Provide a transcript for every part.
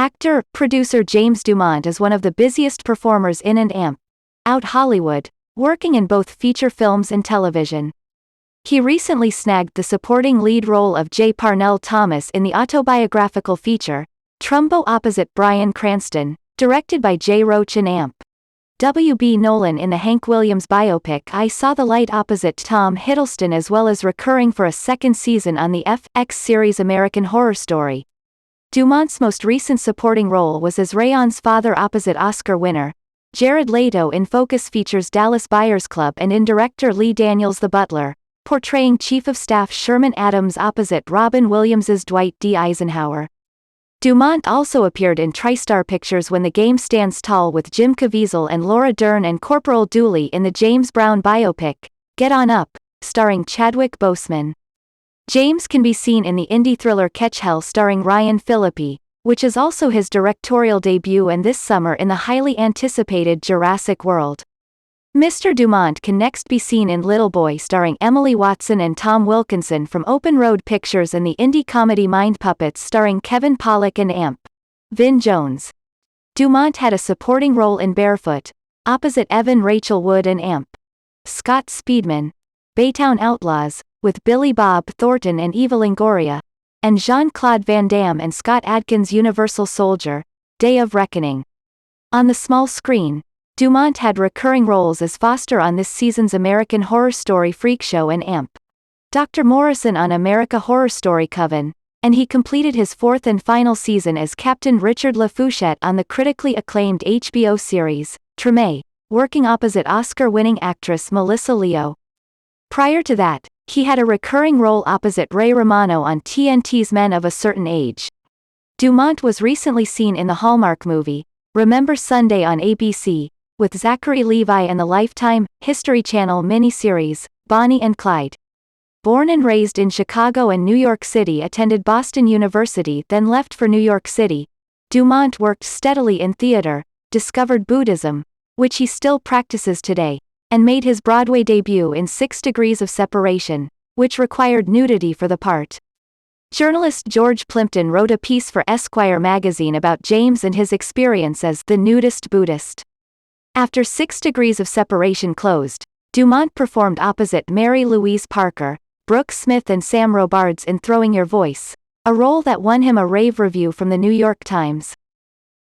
Actor, producer James DuMont is one of the busiest performers in and out Hollywood, working in both feature films and television. He recently snagged the supporting lead role of J. Parnell Thomas in the autobiographical feature, Trumbo opposite Bryan Cranston, directed by Jay Roach and W.B. Nolan in the Hank Williams biopic I Saw the Light opposite Tom Hiddleston, as well as recurring for a second season on the FX series American Horror Story. DuMont's most recent supporting role was as Rayon's father opposite Oscar winner Jared Leto in Focus Features' Dallas Buyers Club, and in director Lee Daniels' The Butler, portraying Chief of Staff Sherman Adams opposite Robin Williams's Dwight D. Eisenhower. DuMont also appeared in TriStar Pictures' When the Game Stands Tall with Jim Caviezel and Laura Dern, and Corporal Dooley in the James Brown biopic, Get On Up, starring Chadwick Boseman. James can be seen in the indie thriller Catch Hell starring Ryan Phillippe, which is also his directorial debut, and this summer in the highly anticipated Jurassic World. Mr. DuMont can next be seen in Little Boy starring Emily Watson and Tom Wilkinson from Open Road Pictures, and the indie comedy Mind Puppets starring Kevin Pollak and Vin Jones. DuMont had a supporting role in Barefoot, opposite Evan Rachel Wood and Scott Speedman, Baytown Outlaws, with Billy Bob Thornton and Eva Longoria, and Jean-Claude Van Damme and Scott Adkins' Universal Soldier, Day of Reckoning. On the small screen, DuMont had recurring roles as Foster on this season's American Horror Story Freak Show and Dr. Morrison on America Horror Story Coven, and he completed his fourth and final season as Captain Richard LaFouchette on the critically acclaimed HBO series, Treme, working opposite Oscar-winning actress Melissa Leo. Prior to that, he had a recurring role opposite Ray Romano on TNT's Men of a Certain Age. DuMont was recently seen in the Hallmark movie, Remember Sunday on ABC, with Zachary Levi, and the Lifetime, History Channel miniseries, Bonnie and Clyde. Born and raised in Chicago and New York City, attended Boston University, then left for New York City, DuMont worked steadily in theater, discovered Buddhism, which he still practices today, and made his Broadway debut in 6 Degrees of Separation, which required nudity for the part. Journalist George Plimpton wrote a piece for Esquire magazine about James and his experience as the nudist Buddhist. After 6 Degrees of Separation closed, DuMont performed opposite Mary Louise Parker, Brooke Smith and Sam Robards in Throwing Your Voice, a role that won him a rave review from the New York Times.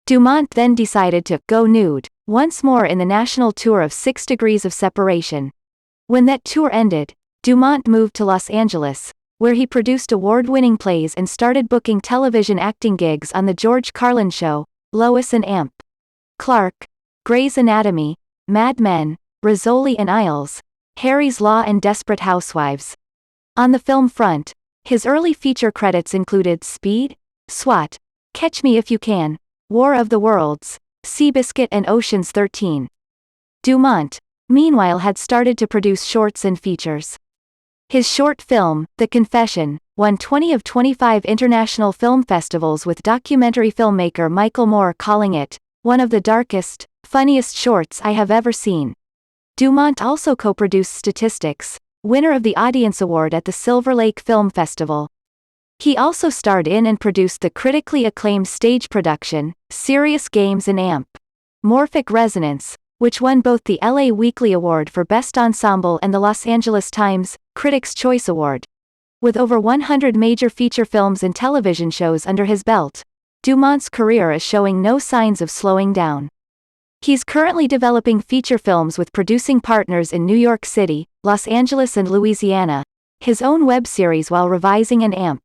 DuMont then decided to go nude once more in the national tour of 6 Degrees of Separation. When that tour ended, DuMont moved to Los Angeles, where he produced award-winning plays and started booking television acting gigs on The George Carlin Show, Lois and Clark, Grey's Anatomy, Mad Men, Rizzoli and Isles, Harry's Law and Desperate Housewives. On the film front, his early feature credits included Speed, SWAT, Catch Me If You Can, War of the Worlds, Seabiscuit and Ocean's 13. DuMont, meanwhile, had started to produce shorts and features. His short film, The Confession, won 20 of 25 international film festivals, with documentary filmmaker Michael Moore calling it one of the darkest, funniest shorts I have ever seen. DuMont also co-produced Statistics, winner of the Audience Award at the Silver Lake Film Festival. He also starred in and produced the critically acclaimed stage production, Serious Games and Morphic Resonance, which won both the LA Weekly Award for Best Ensemble and the Los Angeles Times Critics' Choice Award. With over 100 major feature films and television shows under his belt, DuMont's career is showing no signs of slowing down. He's currently developing feature films with producing partners in New York City, Los Angeles and Louisiana, his own web series, while revising and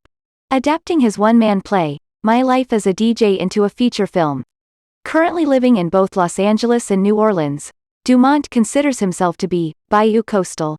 adapting his one-man play, My Life as a DJ, into a feature film. Currently living in both Los Angeles and New Orleans, DuMont considers himself to be Bayou Coastal.